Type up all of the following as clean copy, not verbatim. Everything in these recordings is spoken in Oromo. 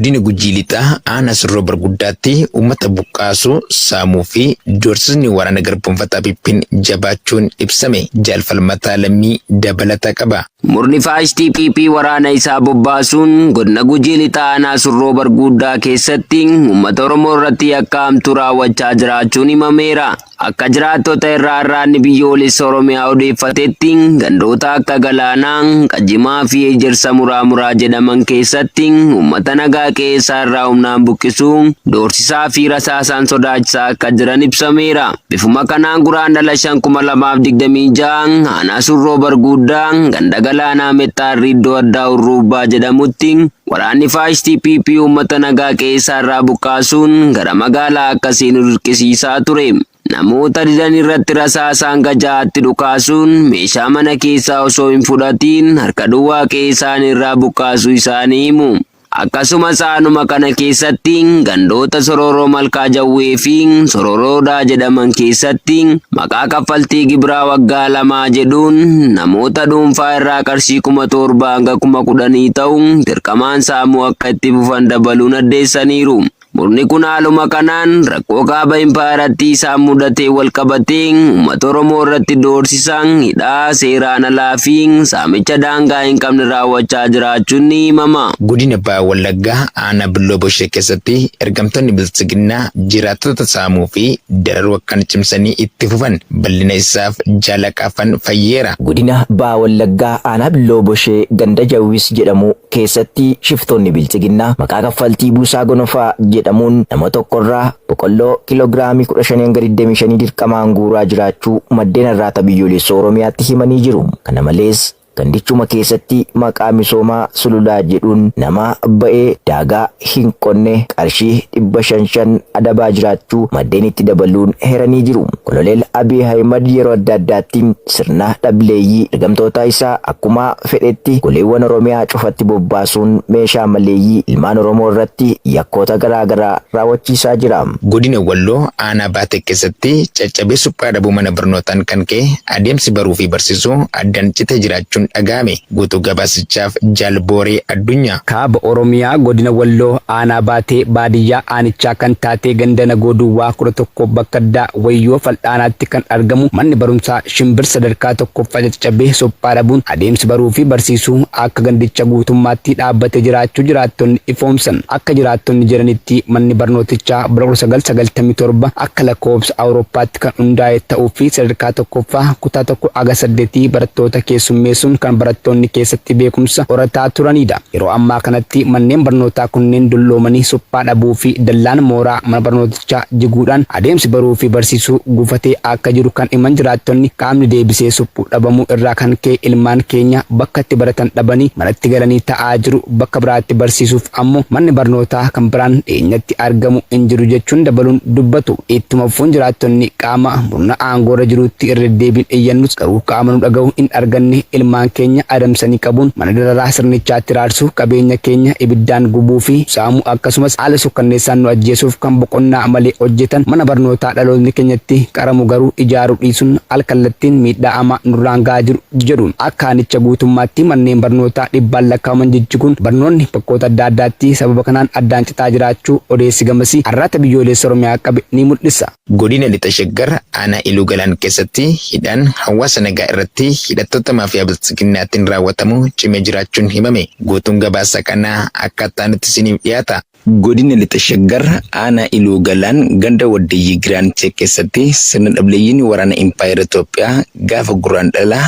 Godina Gujii Lixaa aanaa Sirroo Barguddaatti uummata buqqaasuu saamuu fi doorsisni waraana garboonfataa Pippin jabaachuun ibsame. Jaalfalmataa lammii dabalata qaba. Murni faashistii PP waraana isaa bobbaasuun godina Gujii Lixaa aanaa Sirroo Barguddaa keessatti uummata Oromoo irratti yakka hamtuu raawwachaa jiraachuun himameera. Akka jiraattota irraa irraanni biyyoolessa Oromiyaa odeeffatetti gandoota akka Galaanaa, Qajimaa fi Ejersa Muraa jedhaman keessatti uummata nagaa keessaa irraa humnaan buqqisuu, doorsisaa fi rasaasaan sodaachisaa akka jiran ibsameera. Bifuma kanaan Guraandhala 2026 aanaa Sirroo Barguddaa ganda Galaanaa Mexxaarrii iddoo addaa Urruubbaa jedhamutti waraanni faashistii PP uummata nagaa keessaa irraa buqqaasuun gara magaalaa akkasiin dirqisiisaa ture. Namoota didan irratti rasaasaan gajaatti dhukaasuun meeshaa mana keessaa osoo hin fudhatiin harka duwwaa keessaan irraa buqqaasuu isaanii himu. Akkasumas aanuma kana keessatti gandoota Sororoo Malkaa Jawwee fi Sororoodaa jedhaman keessatti maqaa kaffaltii gibiraa waggaa 2 jedhuun namoota dhuunfaa irraa qarshii 7,000 hanga 10,000 ta'uun dirqamaan saamuu akka itti fufan dabaluun addeessaniiru. Murni kun haaluma kanaan rakkoo kaaba impaayaratti isaan mudatee wal qabatee uummata Oromoo irratti doorsisaan hidhaa seeraan alaa fi saamicha daangaa hin qabne raawwachaa jiraachuun ni himama. Godina Bahaa Wallaggaa aanaa Billoo Boshee keessatti ergamtoonni bilchiginnaa jiraattota saamuu fi dararuu akkan cimsanii itti fufan bal'ina isaaf jaalaqaafan fayyeera. Godina Bahaa Wallaggaa aanaa Billoo Boshee ganda Jawwis jedhamu keessatti shiftoonni bilchiginnaa maqaa kaffaltii buusaa gonofaa jedhamuun nama tokkorraa boqqolloo kiloogiraamii 15 dirqamaan guuraa jiraachuu maddeen irraa biyyoolessa Oromiyaatti himanii jiru. Kana malees gandichuma keessatti maqaa misoomaa sululaa jedhuun nama ba'ee daagaa hin qonne qarshii 500 adabaa jiraachuu maddeen itti dabaluun heeranii jiru. Koloneel Abiy Ahimad yeroo adda addaatti sirna dhaabbileeyyii ergamtoota isaa akkuma fedhetti goleewwan Oromiyaa cufatti bobbaasuun meeshaa maleeyyii ilmaan Oromoo irratti yakkoota garaagaraa raawwachiisaa jira. Godina Walloo aanaa Baatee keessatti caccabee suphaa dhabuu mana barnootaan kan ka'e adeemsi baruu fi barsiisuu addaan citee jiraachuun dhagahame. Guutuu gabaasichaaf Jaalbooree Addunyaa. Kaaba Oromiyaa godina Walloo aanaa Baatee baadiyyaa aanichaa kan taatee ganda Nagoo Duwwaa 11 bakka addaa Wayyoo Fal'aanaatti kan argamu manni barumsaa Shimbir sadarkaa 1ffaa caccabee suphaa dhabuun adeemsi baruu fi barsiisuu akka gandicha guutummaatti dhaabbatee jiraachuu jiraattonni ifoomsan. Akka jiraattonni jiranitti manni barnootichaa bara 1997 akka lakkoofsa Awurooppaatti kan hundaa'e ta'uu fi sadarkaa 1ffaa kutaa 1 hanga 8 barattoota keessummeessuun kan barattoonni keessatti beekumsa horataa turanidha. Yeroo ammaa kanatti manneen barnootaa kunneen dulloomanii suphaa dhabuu fi dallaan mooraa mana barnootichaa jiguudhaan adeemsi baruu fi barsiisuu gufatee akka jiru kan himan jiraattonni qaamni deebisee suphuu dhabamuu irraa kan ka'e ilmaan keenya bakka itti baratan dhabanii manatti galanii ta'aa jiru bakka biraatti barsiisuuf ammoo manni barnootaa kan biraan dhiyeenyatti argamu hin jiru jechuun dabaluun dubbatu. Ittuma fufuun jiraattonni qaama murna aangoorra jiruutti irra deebiin iyyannus garuu qaama nu dhaga'u hin arganne ilmaan keenya adamsanii qabuun mana dararaa sirnichaatti raarsuu qabeenya keenya ibiddaan gubuu fi saamuu akkasumas haala sukkanneessaan nu ajjeesuuf kan boqonnaa malee hojjetan mana barnootaa dhaloonni keenyatti qaramu garuu ijaaruu dhiisuun alkallattiin miidhaa hamaa nurraan gahaa jiru jedhuun akka aanicha guutummaatti manneen barnootaa dhibbaan lakkaa'aman jijjiguun barnoonni bakkoota adda addaatti sababa kanaan addaan citaa jiraachuu odeessi gamasii har'aata biyyoolessa Oromiyaa qabe ni mul'isa. Godina Lixa Shaggar aanaa Iluu Galaan keessatti hidhaan hawaasa nagaa irratti hidhattoota maafiyaa bilchiginnaatiin raawwatamu cimee jiraachuun himame. Guutuun gabaasa kanaa akkaataan itti isiniif dhiyaata. Godina Lixa Shaggar aanaa Iluu Galaan ganda Waddeeyyii Giraanchee keessatti sirna dhaabbileeyyiin waraana Impaayera Itoophiyaa gaafa Guraandhala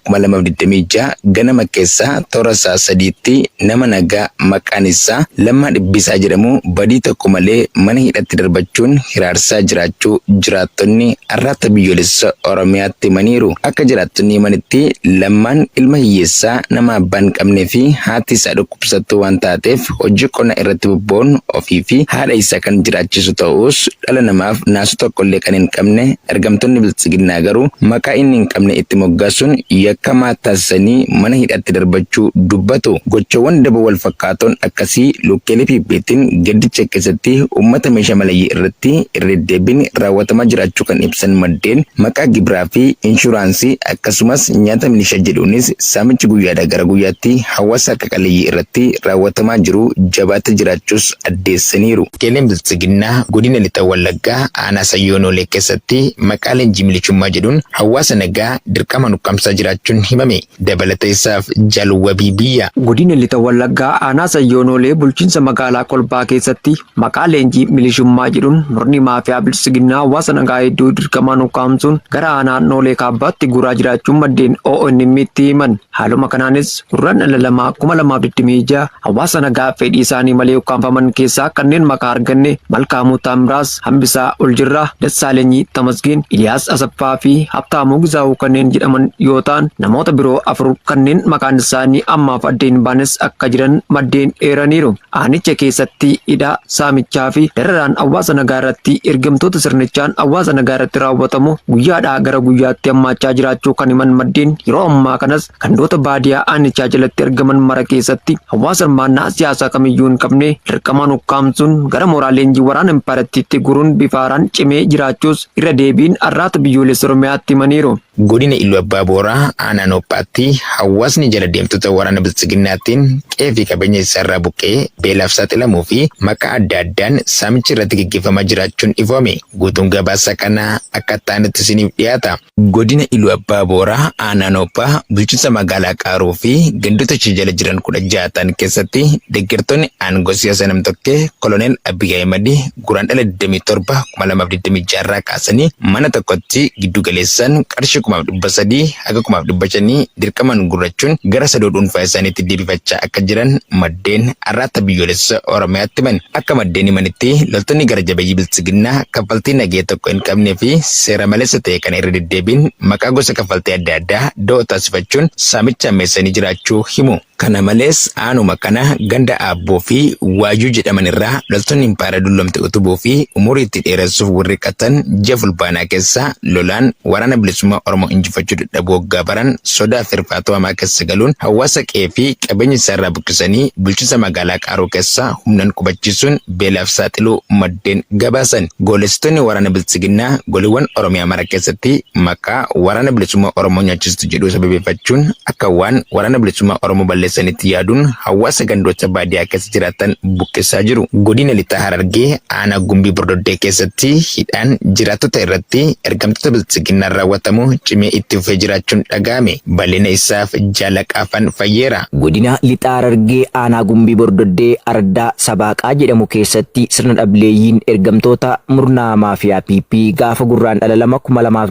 2026 ganama keessaa toora sa'a 3tti nama nagaa maqaan isaa Lammaa Dhibbisaa jedhamu badii tokko malee mana hidhatti darbachuun hiraarsaa jiraachuu jiraattonni har'aata biyyoolessa Oromiyaatti himaniiru. Akka jiraattonni himanitti Lammaan ilma hiyyeessaa nama abbaan qabnee fi haati isaa dhukkubsattuu waan taateef hojii qonnaa irratti bobba'uun ofii fi haadha isaa kan jiraachisu ta'us dhala namaaf naasu tokkollee kan hin qabne ergamtoonni bilchiginnaa garuu maqaa inni hin qabne itti moggaasuun yakkamaa taasisanii mana hidhatti darbachuu dubbatu. Gochawwan daba wal fakkaatoon akkasii lukkeelee Piippiitiin gaddicha keessatti uummata meeshaa malayyii irratti irra deebiin raawwatamaa jiraachuu kan ibsan maddeen maqaa gibiraa fi inshuraansii akkasumas nyaata milishaa jedhuunis saamichi guyyaadhaa gara guyyaatti hawaasa akka qaleeyyii irratti raawwatamaa jiru jabaata jiraachuu jiraachus addeessaniiru. Qeelleen biltsiginnaa godina lixa wallaggaa aanaa sayyoonoolee keessatti maqaa leenjii milisummaa jedhuun hawaasa nagaa dirqama nuqqamsaa jiraachuun himame. Dabalata isaaf Jaalwabii Biyya. Godina lixa wallaggaa aanaa sayyoonoolee bulchiinsa magaalaa Kolbaa keessatti maqaa leenjii milisummaa jedhuun murni maafiyaa biltsiginnaa hawaasa nagaa hedduu dirqama nuqqamsuun gara naannolee kaabbaatti guuraa jiraachuun maddeen ONM itti himan. Haaluma kanaanis gurraandhala 2026 hawaasa nagaa fedhii isaanii malee ukkaanfaman keessaa kanneen maqaa arganne Malkaamuu Taamiraas, Hambisaa Oljirraa, Dassaaleenyii Tamasgeen, Iliyaas Asaffaa fi Habtaamuu Gizaa'uu kanneen jedhaman yoo ta'an namoota biroo 4 kanneen maqaan isaanii ammaaf addeen baanes akka jiran maddeen eeraniiru. Aanicha keessatti hidhaa saamichaa fi dararaan hawaasa nagaa irratti ergamtoota sirnichaan hawaasa nagaa irratti raawwatamu guyyaadhaa gara guyyaatti hammaachaa jiraachuu kan himan maddeen yeroo ammaa kanas gandoota baadiyaa aanichaa jalatti argaman mara keessatti hawaasa hirmaannaa siyaasaa kamiyyuu hin qabne dirqamaan ukkaamsuun gara mooraa leenjii waraana impaaratiitti guruun bifa haaraan cimee jiraachuus irra deebiin arraata biyyoolessa Oromiyaatti himaniiru. Godina Iluu Abbaa Booraa aanaa Noophaatti hawaasni jala deemtota waraana biltsiginnaatiin qe'ee fi qabeenya isaarraa buqqee beelaaf saaxilamuu fi maqaa adda addaan saamichi irratti gaggeeffamaa jiraachuun ifame. Guutuun gabaasa kanaa akka ta'anitti isiniif dhiyaata. Godina Iluu Abbaa Booraa aanaa Noophaa bulchiinsa magaalaa Qaaroo fi gandoota ishee jala jiran 16 ta'an keessatti deeggartoonni aangoo siyaasa nam-tokkee Koloneel Abiyyi Ahimad guraandhala 27 2026 irraa kaasanii mana tokkotti giddu galeessaan qarshii 300,000 haga 500,000 dirqamaan gurrachuun gara sadoo dhuunfaa isaaniitti deebifachaa akka jiran maddeen arraata biyyoolessa Oromiyaatti himan. Akka maddeen himanitti loltoonni gara jabeeyyii biltsiginnaa kaffaltii nagee tokko hin qabnee fi seera maleessa ta'e kana irra deddeebiin maqaa gosa kaffaltii adda addaa da'oo taasifachuun saamicha ammeessanii jiraachuu himu. Kana malees aanuma kana ganda Aabboo fi Waayuu jedhaman irraa loltoonni impaara dullomte utubuu fi umurii itti dheeressuuf warriqatan ji'a fulbaanaa keessa lolaan waraana bilisummaa Oromoo injifachuu dadhabuu waggaa baran sodaa fi hirphaatoo hamaa keessa galuun hawaasa qe'ee fi qabeenya isaarraa buqqisanii bulchiinsa magaalaa Qaaroo keessa humnaan qubachiisuun beelaaf saaxiluu maddeen gabaasan. Goolessitoonni waraana biltsiginnaa goliiwwan Oromiyaa mara keessatti maqaa waraana bilisummaa Oromoo nyaachistu jedhuu sababeeffachuun akka waan waraana bilisummaa Oromoo balleessanitti yaaduun hawaasa gandoota baadiyaa keessa jiraatan buqqisaa jiru. Godina Lixaa Harargee aanaa Gumbii Bordoddee keessatti hidhaan jiraattota irratti ergamtoota biltsiginnaan raawwatamu cimee itti fufee jiraachuun dhaga'ame. Bal'ina isaaf Jaalaqaafan Fayyeera. Godina Lixaa Harargee aanaa Gumbii Bordoddee Ardaa Sabaaqaa jedhamu keessatti sirna dhableeyyiin ergamtoota murnaa maafiyaa PP gaafa gurraandhala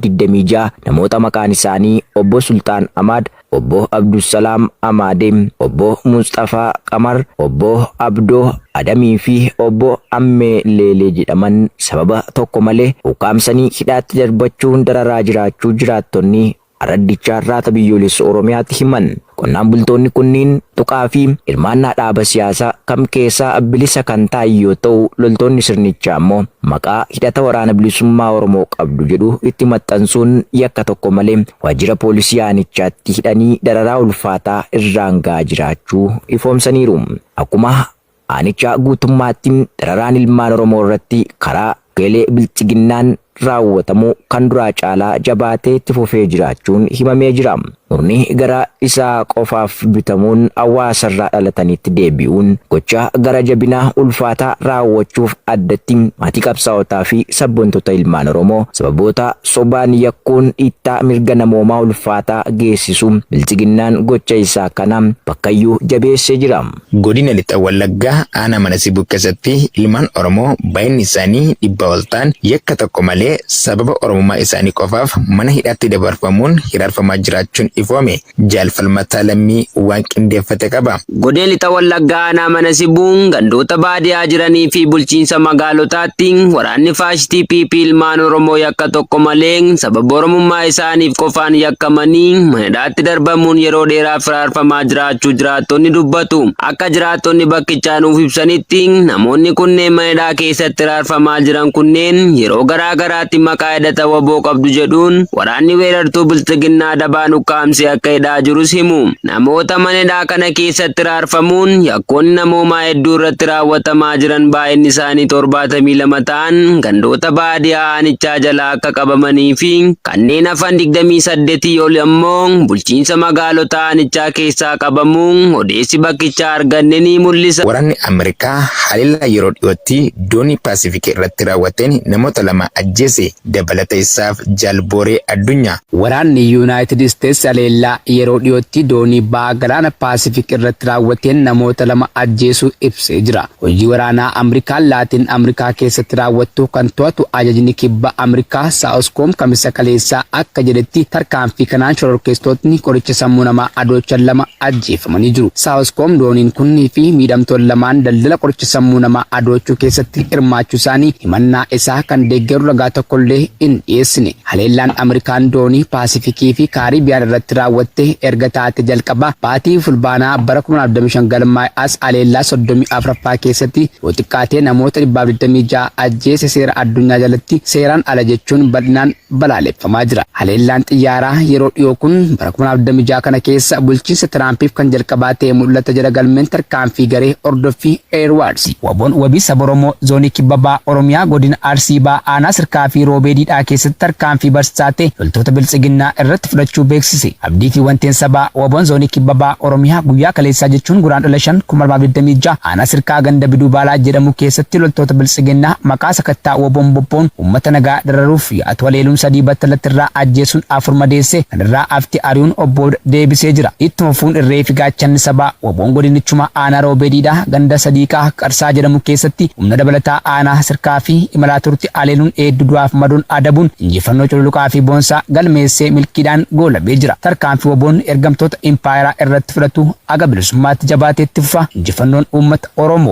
2026 namoota maqaan isaanii Obbo Sultaan Ahmad, Obbo Abdusalaam Amadem, Obbo Mustafaa Qamar, Obbo Abdoo Adamii fi Obbo Ammee Leelee jedhaman sababa tokko malee ukkaamsanii hidhaatti darbachuun dararaa jiraachuu jiraattonni araddicha arraata biyyoolessa Oromiyaatti himan. Qonnaan bultoonni kunniin tuqaa fi hirmaannaa dhaaba siyaasaa kam keessaa bilisa kan ta'an yoo ta'u, loltoonni sirnichaa immoo maqaa hidhata waraana bilisummaa Oromoo qabdu jedhu itti maxxansuun yakka tokko malee waajjira poolisii aanichaatti hidhanii dararaa ulfaataa irraan gahaa jiraachuu ifoomsaniiru. Akkuma aanicha guutummaatti dararaan ilmaan Oromoo irratti karaa qeelee biltsiginnaan raawwatamu kan duraa caalaa jabaatee itti fufee jiraachuun himamee jira. Murni gara isaa qofaaf bitamuun hawaasarraa dhalatanitti deebi'uun gocha gara jabinaa ulfaataa raawwachuuf addatti maatii qabsaa'otaa fi sabboontota ilmaan Oromoo sababoota sobaan yakkuun dhiittaa mirga namoomaa ulfaataa geessisu biltsiginnaan gocha isaa kana bakkayyuu jabeessee jira. Godina Lixa Wallaggaa aanaa Manasibuu keessatti ilmaan Oromoo baay'inni isaanii 100 ol ta'an yakka tokko malee sababa Oromummaa isaanii qofaaf mana hidhaatti dabarfamuun hiraarfamaa jiraachuun ifame. Jaalfalmataa Lammii waan qindeeffate qaba. Godina Lixa Wallaggaa aanaa Manasibuun gandoota baadiyaa jiranii fi bulchiinsa magaalotaatti waraanni faashistii PP ilmaan Oromoo yakka tokko malee sababa Oromummaa isaaniif qofaan yakkamanii mana hidhaatti darbamuun yeroo dheeraaf hiraarfamaa jiraachuu jiraattonni dubbatu. Akka jiraattonni bakkichaa nuuf ibsanitti namoonni kunneen mana hidhaa keessatti hiraarfamaa jiran kunneen yeroo garaa garaatti maqaa hidhata waboo qabdu jedhuun waraanni weerartuu bilxiginnaa dabaan ukkaamsee akka hidhaa jirus himu. Namoota manadhaa kana keessatti raarfamuun yakkoonni namoomaa hedduu irratti raawwatamaa jiran baay'inni isaanii 72 ta'an gandoota baadiyyaa aanichaa jalaa akka qabamanii fi kanneen hafan 28 ol ammoo bulchiinsa magaalota aanichaa keessaa qabamuun odeessi bakkichaa arganne ni mul'isa. Waraanni Ameerikaa haleellaa yeroo dhiyootti doonii Paasifikii irratti raawwateen namoota 2 ajjeese. Dabalata isaaf Jaalbooree Addunyaa. Waraanni Yuunaayitid Isteetsi haleellaa yeroo dhiyootti doonii ba'a galaana Paasifikii irratti raawwateen namoota 2 ajjeesuu ibsee jira. Hojii waraanaa Ameerikaan Laatiin Ameerikaa keessatti raawwattu kan to'atu ajajni kibba Ameerikaa Saawuskoom kamisa kaleessaa akka jedhetti tarkaanfii kanaan shororkeessitootni qoricha sammuu namaa adoochan 2 ajjeefamanii jiru. Saawuskoom dooniin kunnii fi miidhamtoonni 2 daldala qoricha sammuu namaa adoochuu keessatti hirmaachuu isaanii himannaa isaa kan deeggaru ragaa tokkollee hin dhiyeessine. Haleellaan Ameerikaan doonii Paasifikii fi Kaaribiyaan irratti raawwatte erga taate jalqaba baatii fulbaanaa bara 2025 galmaa'e as haleellaa 34ffaa keessatti yoo xiqqaatee namoota 126 ajjeese seera addunyaa jalatti seeraan ala jechuun bal'inaan balaaleffamaa jira. Haleellaan xiyyaaraa yeroo dhiyoo kun bara 2026 kana keessa bulchiinsa Tiraampiif kan jalqabaa ta'e mul'ata jala galmeen tarkaanfii garee ordoffii Airwards. Waboon wabii saba Oromoo zoonii kibba ba'a Oromiyaa godina Arsii ba'a aanaa sirkaa fi roobeediidhaa keessatti tarkaanfii barsiisaa ta'e loltoota biltsiginnaa irratti fudhachuu beeksise. Abdii fi wanteen sabaa waboon zoonii kibba ba'a Oromiyaa guyyaa kaleessaa jechuun guraandhala 5 2026 aanaa sirkaa ganda biduu baalaa jedhamu keessatti loltoota biltsiginnaa maqaa sakattaa waboon bobboon uummata nagaa dararuuf yaa'atu haleeluun 3 battalatti irraa ajjeesuun 4 madeesse kanarraa afti ari'uun obbo deebisee jira. Ittuma fuun irree fi gaachanni sabaa waboon godinichuma aanaa roobeediidhaa ganda sadiiqaa qarsaa jedhamu keessatti humna dabalataa aanaa sirkaa fi imalaa turti haleeluun hedduu du'aaf maduun adabuun injifannoo cululuqaa fi boonsaa galmeessee milkiidhaan goolabee jira. Tarkaanfii waboon ergamtoota impaayeraa irratti fudhatu aga bilisummaatti jabaateetti fufa injifannoon uummata Oromoo.